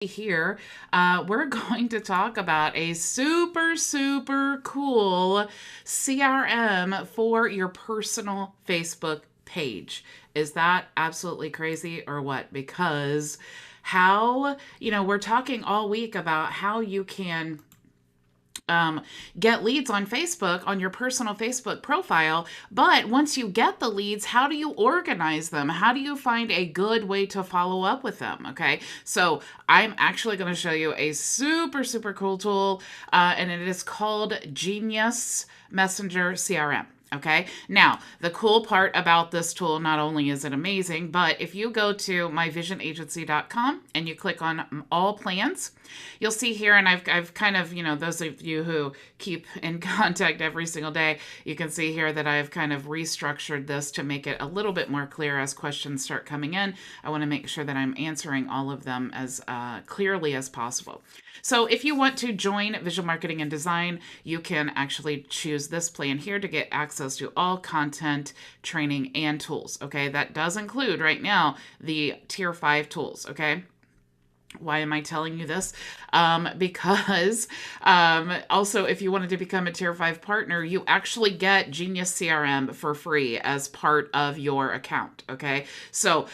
Here, we're going to talk about a super cool CRM for your personal Facebook page. Is that absolutely crazy or what? Because we're talking all week about how you can get leads on Facebook, on your personal Facebook profile. But once you get the leads, how do you organize them? How do you find a good way to follow up with them? Okay, so I'm actually going to show you a super cool tool, and it is called Genius Messenger CRM. Okay, now the cool part about this tool, not only is it amazing, but if you go to myvisionagency.com and you click on all plans, you'll see here, and I've kind of, those of you who keep in contact every single day, you can see here that I've kind of restructured this to make it a little bit more clear as questions start coming in. I want to make sure that I'm answering all of them as clearly as possible. So if you want to join Visual Marketing and Design, you can actually choose this plan here to get access to all content, training, and tools. Okay, that does include right now the Tier 5 tools. Okay. Why am I telling you this? Because also, if you wanted to become a Tier 5 partner, you actually get Genius CRM for free as part of your account, okay? So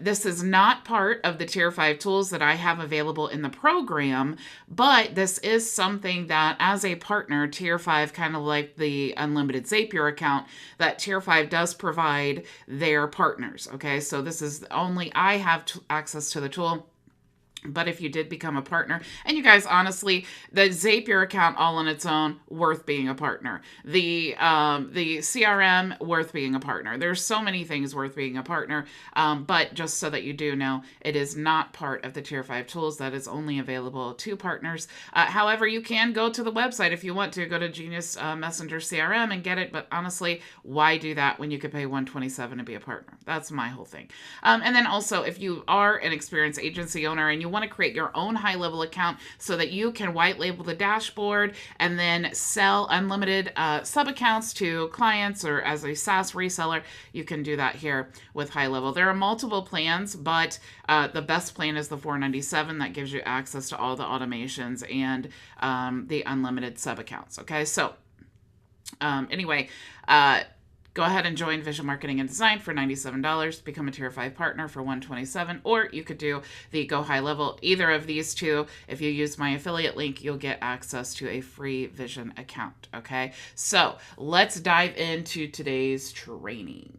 this is not part of the Tier 5 tools that I have available in the program, but this is something that as a partner, Tier 5, kind of like the Unlimited Zapier account, that Tier 5 does provide their partners, okay? So this is only I have access to the tool. But if you did become a partner, and you guys, honestly, the Zapier account all on its own, worth being a partner. The CRM, worth being a partner. There's so many things worth being a partner. But just so that you do know, it is not part of the Tier 5 tools. That is only available to partners. However, you can go to the website if you want to. Go to Genius Messenger CRM and get it. But honestly, why do that when you could pay $127 to be a partner? That's my whole thing. And then also, if you are an experienced agency owner and you want to create your own HighLevel account so that you can white label the dashboard and then sell unlimited sub accounts to clients, or as a SaaS reseller, you can do that here with HighLevel. There are multiple plans, but the best plan is the $497. That gives you access to all the automations and the unlimited sub accounts. Okay, so anyway, go ahead and join Visual Marketing and Design for $97, become a Tier 5 partner for $127, or you could do the Go HighLevel. Either of these two, if you use my affiliate link, you'll get access to a free Vision account, okay? So let's dive into today's training.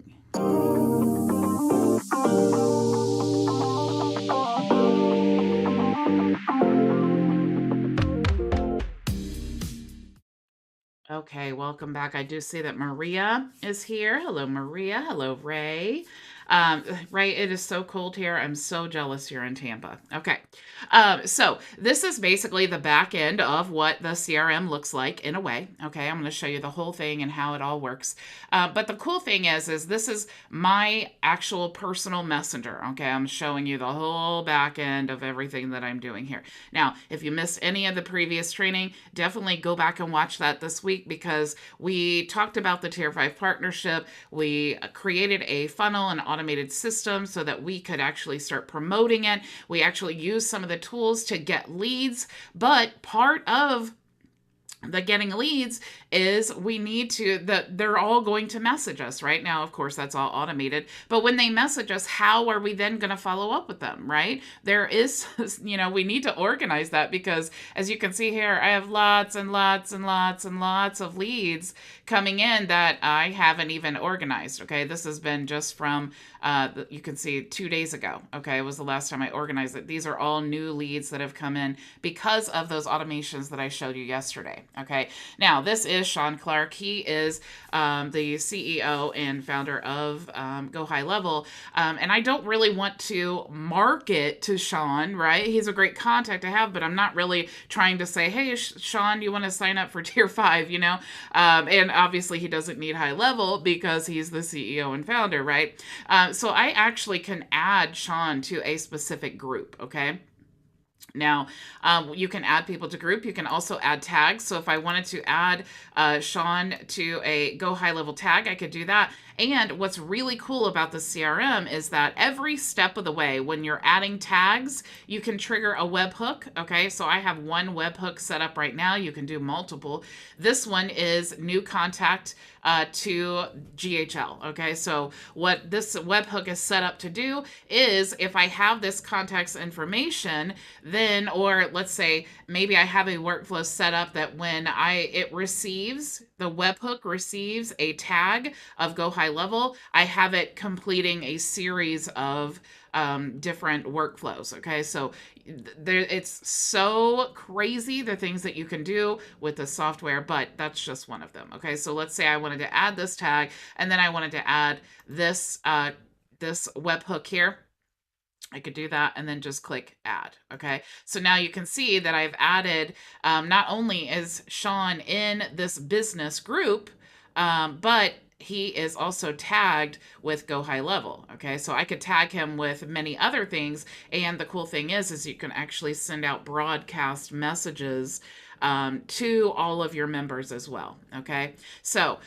Okay, welcome back. I do see that Maria is here. Hello, Maria. Hello, Ray. Ray, it is so cold here. I'm so jealous you're in Tampa. Okay, so this is basically the back end of what the CRM looks like in a way. Okay, I'm going to show you the whole thing and how it all works. But the cool thing is this is my actual personal messenger. Okay, I'm showing you the whole back end of everything that I'm doing here. Now, if you missed any of the previous training, definitely go back and watch that this week, because we talked about the Tier 5 partnership. We created a funnel and automated system so that we could actually start promoting it. We actually used some of the tools to get leads, but part of the getting leads is we need to, they're all going to message us right now. Of course, that's all automated. But when they message us, how are we then going to follow up with them, right? There is, we need to organize that, because as you can see here, I have lots and lots of leads coming in that I haven't even organized. Okay, this has been just from, you can see 2 days ago. Okay, it was the last time I organized it. These are all new leads that have come in because of those automations that I showed you yesterday. Okay, now this is Sean Clark. He is the CEO and founder of Go HighLevel. And I don't really want to market to Sean, right? He's a great contact to have, but I'm not really trying to say, hey, Sean, you want to sign up for Tier 5, And obviously he doesn't need HighLevel because he's the CEO and founder, right? So I actually can add Sean to a specific group, okay? Now, you can add people to group. You can also add tags. So if I wanted to add Sean to a Go High Level tag, I could do that. And what's really cool about the CRM is that every step of the way, when you're adding tags, you can trigger a webhook. Okay, so I have one webhook set up right now. You can do multiple. This one is new contact to GHL. Okay, so what this webhook is set up to do is if I have this contact's information, then, or let's say maybe I have a workflow set up that when the webhook receives a tag of Go High Level, I have it completing a series of different workflows. Okay, so it's so crazy the things that you can do with the software, but that's just one of them. Okay, so let's say I wanted to add this tag, and then I wanted to add this this webhook here. I could do that and then just click add. Okay, so now you can see that I've added, not only is Sean in this business group, but he is also tagged with Go High Level. Okay, so I could tag him with many other things. And the cool thing is you can actually send out broadcast messages to all of your members as well. Okay, so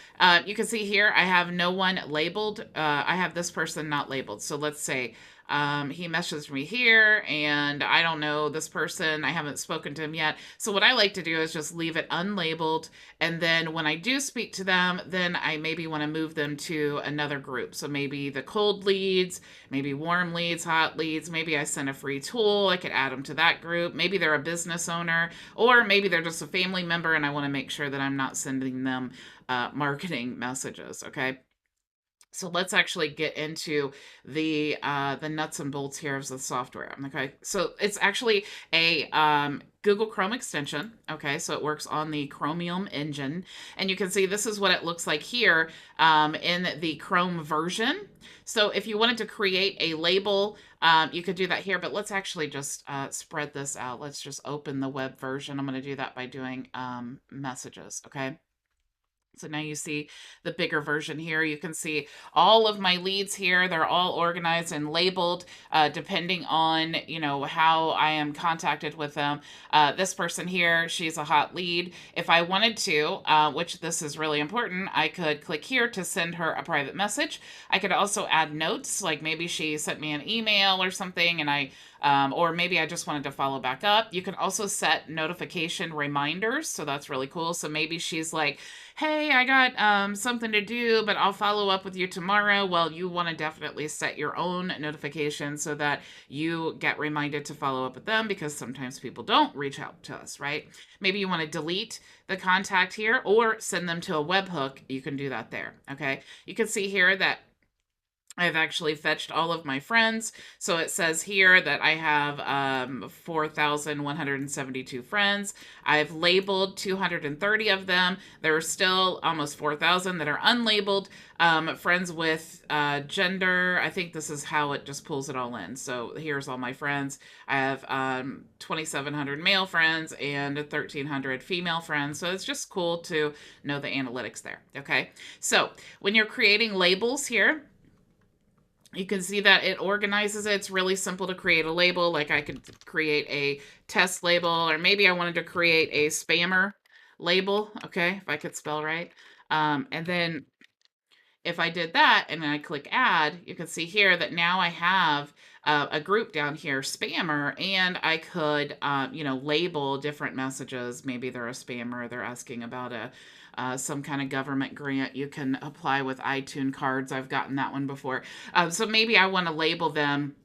you can see here I have no one labeled. I have this person not labeled. So let's say he messaged me here and I don't know this person. I haven't spoken to him yet. So what I like to do is just leave it unlabeled. And then when I do speak to them, then I maybe want to move them to another group. So maybe the cold leads, maybe warm leads, hot leads. Maybe I send a free tool. I could add them to that group. Maybe they're a business owner, or maybe they're just a family member and I want to make sure that I'm not sending them marketing messages. Okay. So let's actually get into the nuts and bolts here of the software. Okay, so it's actually a Google Chrome extension. Okay, so it works on the Chromium engine, and you can see this is what it looks like here in the Chrome version. So if you wanted to create a label, you could do that here, but let's actually just spread this out. Let's just open the web version. I'm going to do that by doing messages. Okay. So now you see the bigger version here. You can see all of my leads here. They're all organized and labeled depending on, how I am contacted with them. This person here, she's a hot lead. If I wanted to, which this is really important, I could click here to send her a private message. I could also add notes, like maybe she sent me an email or something and or maybe I just wanted to follow back up. You can also set notification reminders. So that's really cool. So maybe she's like, hey, I got something to do, but I'll follow up with you tomorrow. Well, you want to definitely set your own notifications so that you get reminded to follow up with them, because sometimes people don't reach out to us, right? Maybe you want to delete the contact here or send them to a webhook. You can do that there. Okay. You can see here that I've actually fetched all of my friends. So it says here that I have 4,172 friends. I've labeled 230 of them. There are still almost 4,000 that are unlabeled. Friends with gender. I think this is how it just pulls it all in. So here's all my friends. I have 2,700 male friends and 1,300 female friends. So it's just cool to know the analytics there. Okay. So when you're creating labels here, you can see that it organizes it. It's really simple to create a label. Like I could create a test label, or maybe I wanted to create a spammer label. Okay, if I could spell right. And then if I did that and I click add, you can see here that now I have a group down here, spammer, and I could, label different messages. Maybe they're a spammer. They're asking about some kind of government grant you can apply with iTunes cards. I've gotten that one before. So maybe I want to label them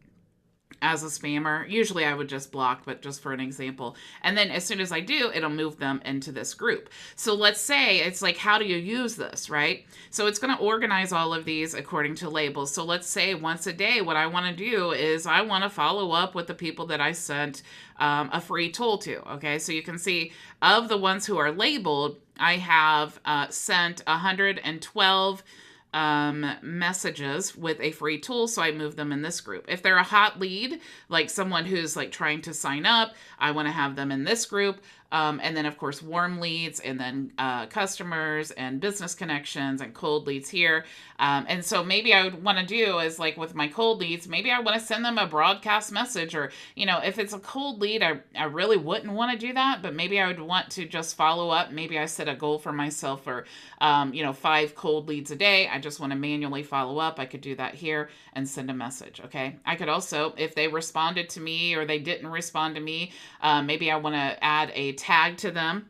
as a spammer. Usually I would just block, but just for an example. And then as soon as I do, it'll move them into this group. So let's say it's like, how do you use this, right? So it's going to organize all of these according to labels. So let's say once a day, what I want to do is I want to follow up with the people that I sent a free tool to. Okay, so you can see of the ones who are labeled, I have sent 112 messages with a free tool, so I move them in this group. If they're a hot lead, like someone who's like trying to sign up, I want to have them in this group. And then of course, warm leads, and then customers and business connections and cold leads here. And so maybe I would want to do is like with my cold leads, maybe I want to send them a broadcast message, or, if it's a cold lead, I really wouldn't want to do that, but maybe I would want to just follow up. Maybe I set a goal for myself for, 5 cold leads a day. I just want to manually follow up. I could do that here and send a message. Okay. I could also, if they responded to me or they didn't respond to me, maybe I want to add a tag to them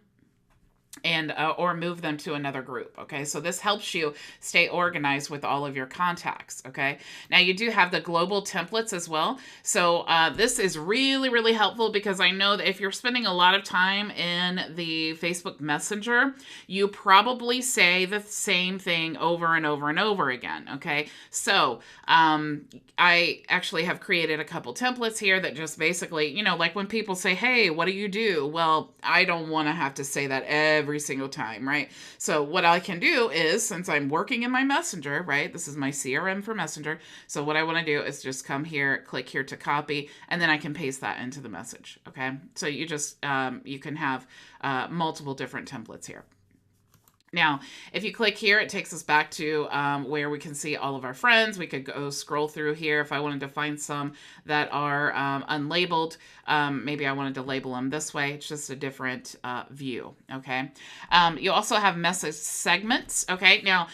and or move them to another group. Okay, so this helps you stay organized with all of your contacts. Okay, now you do have the global templates as well. So this is really, really helpful, because I know that if you're spending a lot of time in the Facebook Messenger, you probably say the same thing over and over and over again. Okay, so I actually have created a couple templates here that just basically, like when people say, hey, what do you do? Well, I don't want to have to say that every single time, right? So what I can do is, since I'm working in my Messenger, right? This is my CRM for Messenger. So what I want to do is just come here, click here to copy, and then I can paste that into the message. Okay. So you just, you can have multiple different templates here. Now, if you click here, it takes us back to where we can see all of our friends. We could go scroll through here. If I wanted to find some that are unlabeled, maybe I wanted to label them this way. It's just a different view, okay? You also have message segments, okay? Now,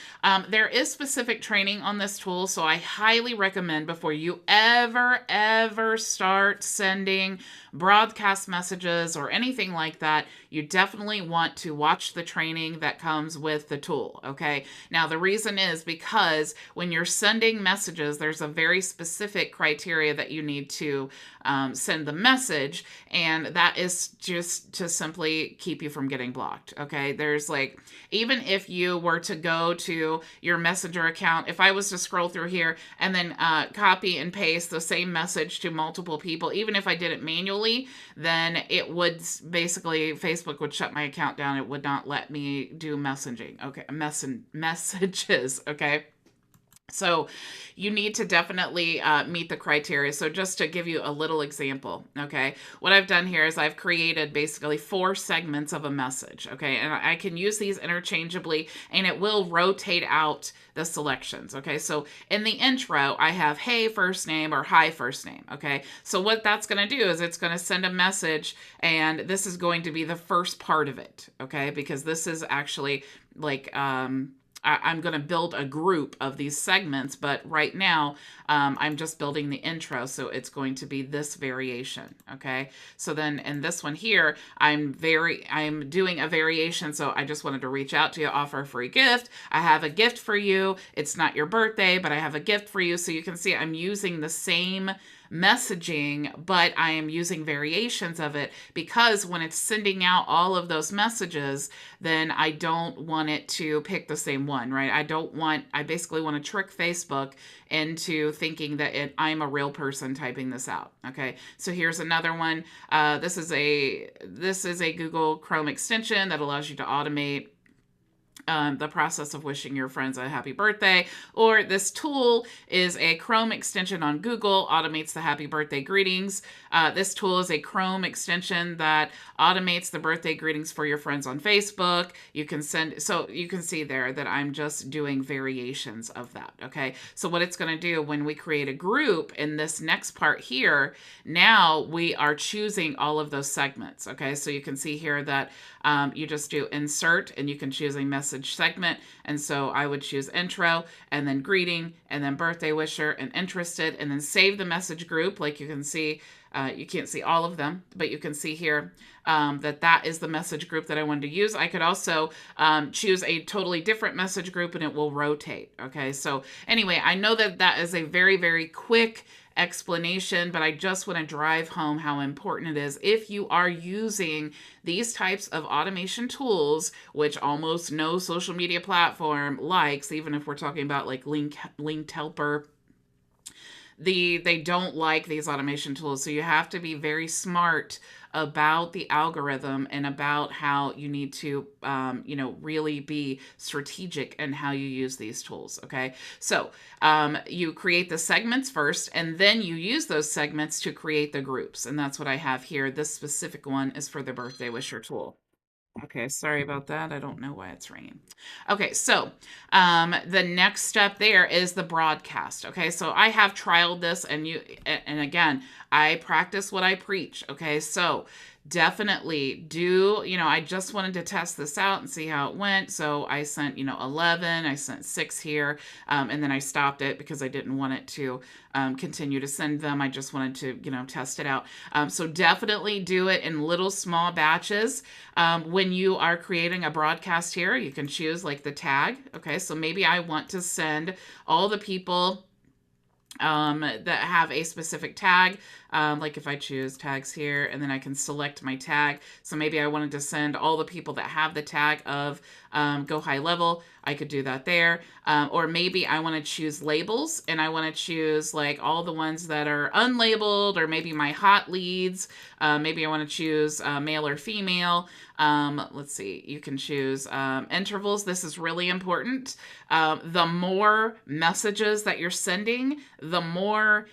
there is specific training on this tool, so I highly recommend, before you ever start sending broadcast messages or anything like that, you definitely want to watch the training that comes with the tool, okay? Now, the reason is because when you're sending messages, there's a very specific criteria that you need to send the message, and that is just to simply keep you from getting blocked, okay? There's like, even if you were to go to your Messenger account, if I was to scroll through here and then copy and paste the same message to multiple people, even if I did it manually, then it would basically, Facebook would shut my account down. It would not let me do messaging, okay? Messages, okay? So you need to definitely meet the criteria. So just to give you a little example, okay, what I've done here is I've created basically 4 segments of a message, okay, and I can use these interchangeably, and it will rotate out the selections, okay? So in the intro, I have hey first name or hi first name, okay? So what that's going to do is it's going to send a message, and this is going to be the first part of it, okay? Because this is actually like I'm going to build a group of these segments, but right now I'm just building the intro, so it's going to be this variation, okay? So then in this one here, I'm doing a variation, so I just wanted to reach out to you, offer a free gift. I have a gift for you. It's not your birthday, but I have a gift for you. So you can see I'm using the same messaging, but I am using variations of it, because when it's sending out all of those messages, then I don't want it to pick the same one, right? I basically want to trick Facebook into thinking that I'm a real person typing this out, okay? So here's another one. This is a Google Chrome extension that allows you to automate the process of wishing your friends a happy birthday. Or this tool is a Chrome extension on Google, automates the happy birthday greetings. This tool is a Chrome extension that automates the birthday greetings for your friends on Facebook. You can see there that I'm just doing variations of that, okay? So what it's going to do when we create a group in this next part here, now we are choosing all of those segments, okay? So you can see here that you just do insert, and you can choose a message segment. And so I would choose intro, and then greeting, and then birthday wisher, and interested, and then save the message group. Like you can see, you can't see all of them, but you can see here that is the message group that I wanted to use. I could also choose a totally different message group, and it will rotate. Okay, so anyway, I know that is a very, very quick explanation, but I just want to drive home how important it is if you are using these types of automation tools, which almost no social media platform likes, even if we're talking about like link helper. they don't like these automation tools. So you have to be very smart about the algorithm and about how you need to, really be strategic in how you use these tools. Okay. So you create the segments first, and then you use those segments to create the groups. And that's what I have here. This specific one is for the birthday wisher tool. Okay, sorry about that. I don't know why it's ringing. Okay, so the next step there is the broadcast. Okay, so I have trialed this, and again, I practice what I preach. Okay, so definitely do, I just wanted to test this out and see how it went. So I sent, 11, I sent 6 here, and then I stopped it because I didn't want it to continue to send them. I just wanted to, test it out. So definitely do it in little small batches. When you are creating a broadcast here, you can choose like the tag. Okay, so maybe I want to send all the people that have a specific tag. Like if I choose tags here, and then I can select my tag. So maybe I wanted to send all the people that have the tag of Go High Level. I could do that there. Or maybe I want to choose labels, and I want to choose like all the ones that are unlabeled, or maybe my hot leads. Maybe I want to choose male or female. Let's see, you can choose intervals. This is really important. The more messages that you're sending, the more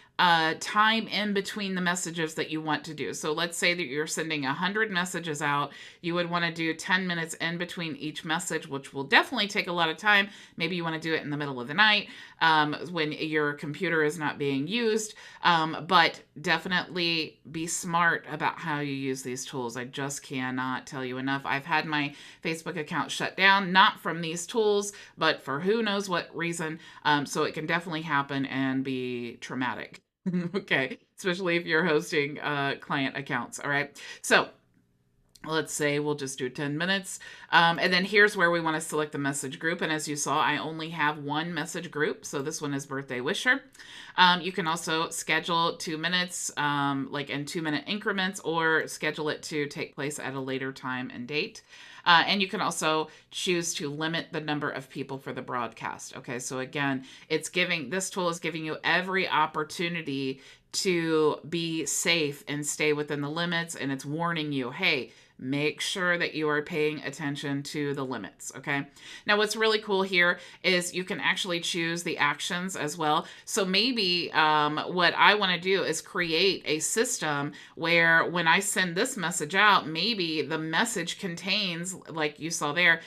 time in between the messages that you want to do. So let's say that you're sending 100 messages out. You would want to do 10 minutes in between each message, which will definitely take a lot of time. Maybe you want to do it in the middle of the night when your computer is not being used. But definitely be smart about how you use these tools. I just cannot tell you enough. I've had my Facebook account shut down, not from these tools, but for who knows what reason. So it can definitely happen and be traumatic. Okay, especially if you're hosting client accounts. All right, so let's say we'll just do 10 minutes. And then here's where we want to select the message group. And as you saw, I only have one message group. So this one is birthday wisher. You can also schedule 2 minutes, like in 2-minute increments, or schedule it to take place at a later time and date. And you can also choose to limit the number of people for the broadcast. Okay, so again, this tool is giving you every opportunity to be safe and stay within the limits, and it's warning you, hey, make sure that you are paying attention to the limits. Okay. Now, what's really cool here is you can actually choose the actions as well. So maybe what I want to do is create a system where when I send this message out, maybe the message contains, like you saw there,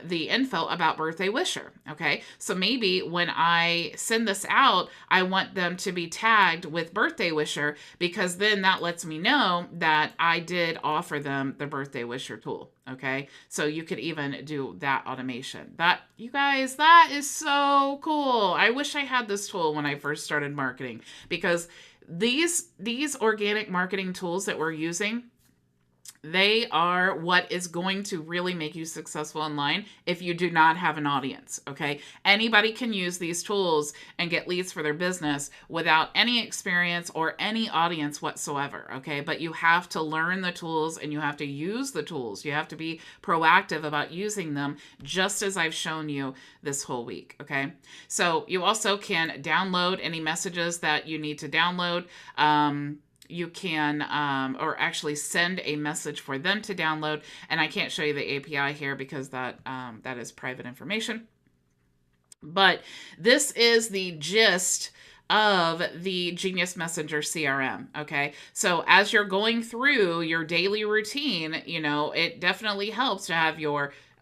the info about birthday wisher. Okay. So maybe when I send this out, I want them to be tagged with birthday wisher, because then that lets me know that I did offer them the birthday wisher tool. Okay, so you could even do that automation. That, you guys, that is so cool. I wish I had this tool when I first started marketing, because these organic marketing tools that we're using, they are what is going to really make you successful online if you do not have an audience. Okay, anybody can use these tools and get leads for their business without any experience or any audience whatsoever. Okay, but you have to learn the tools and you have to use the tools. You have to be proactive about using them, just as I've shown you this whole week. Okay, so you also can download any messages that you need to download. You can, or actually send a message for them to download. And I can't show you the API here because that is private information. But this is the gist of the Genius Messenger CRM. Okay, so as you're going through your daily routine, it definitely helps to have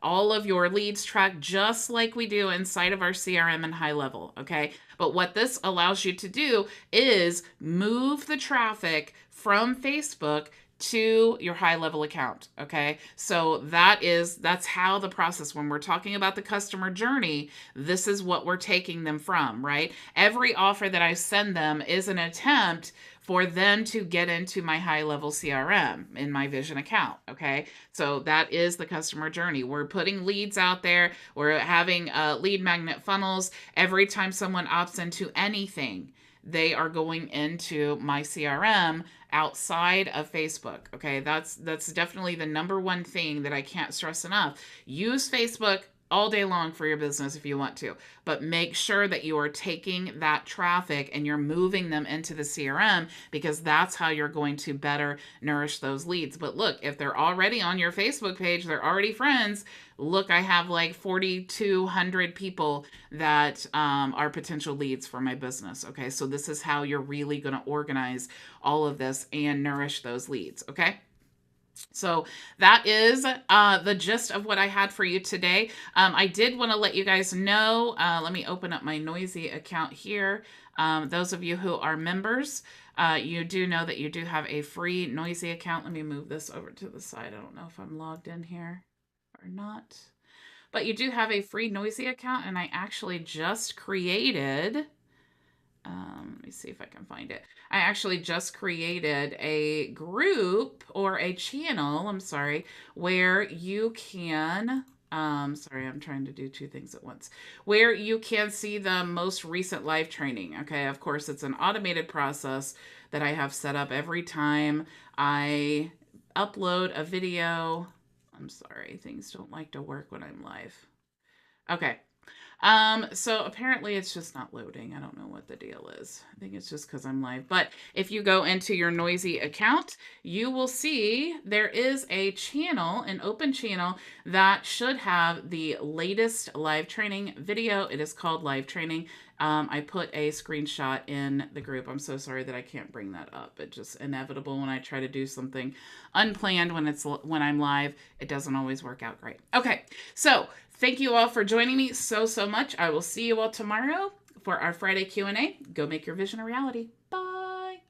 all of your leads tracked just like we do inside of our CRM and HighLevel. Okay, but what this allows you to do is move the traffic from Facebook to your HighLevel account. Okay, so that's how the process, when we're talking about the customer journey, this is what we're taking them from, right? Every offer that I send them is an attempt for them to get into my HighLevel CRM in my Vision account. Okay, so that is the customer journey. We're putting leads out there. We're having lead magnet funnels. Every time someone opts into anything, they are going into my CRM outside of Facebook. Okay, that's definitely the number one thing that I can't stress enough. Use Facebook all day long for your business if you want to, but make sure that you are taking that traffic and you're moving them into the CRM, because that's how you're going to better nourish those leads. But look, if they're already on your Facebook page, they're already friends. Look, I have like 4,200 people that are potential leads for my business. Okay, so this is how you're really going to organize all of this and nourish those leads. Okay. So that is the gist of what I had for you today. I did want to let you guys know, let me open up my Noisy account here. Those of you who are members, you do know that you do have a free Noisy account. Let me move this over to the side. I don't know if I'm logged in here or not. But you do have a free Noisy account, and I actually just created... let me see if I can find it. I actually just created a group or a channel, I'm sorry, where you can, sorry, I'm trying to do two things at once, where you can see the most recent live training. Okay, of course, it's an automated process that I have set up every time I upload a video. I'm sorry, things don't like to work when I'm live. Okay. So apparently it's just not loading. I don't know what the deal is. I think it's just because I'm live. But if you go into your Noisy account, you will see there is a channel, an open channel that should have the latest live training video. It is called Live Training. I put a screenshot in the group. I'm so sorry that I can't bring that up. It's just inevitable when I try to do something unplanned when I'm live. It doesn't always work out great. Okay, so thank you all for joining me so much. I will see you all tomorrow for our Friday Q&A. Go make your vision a reality. Bye.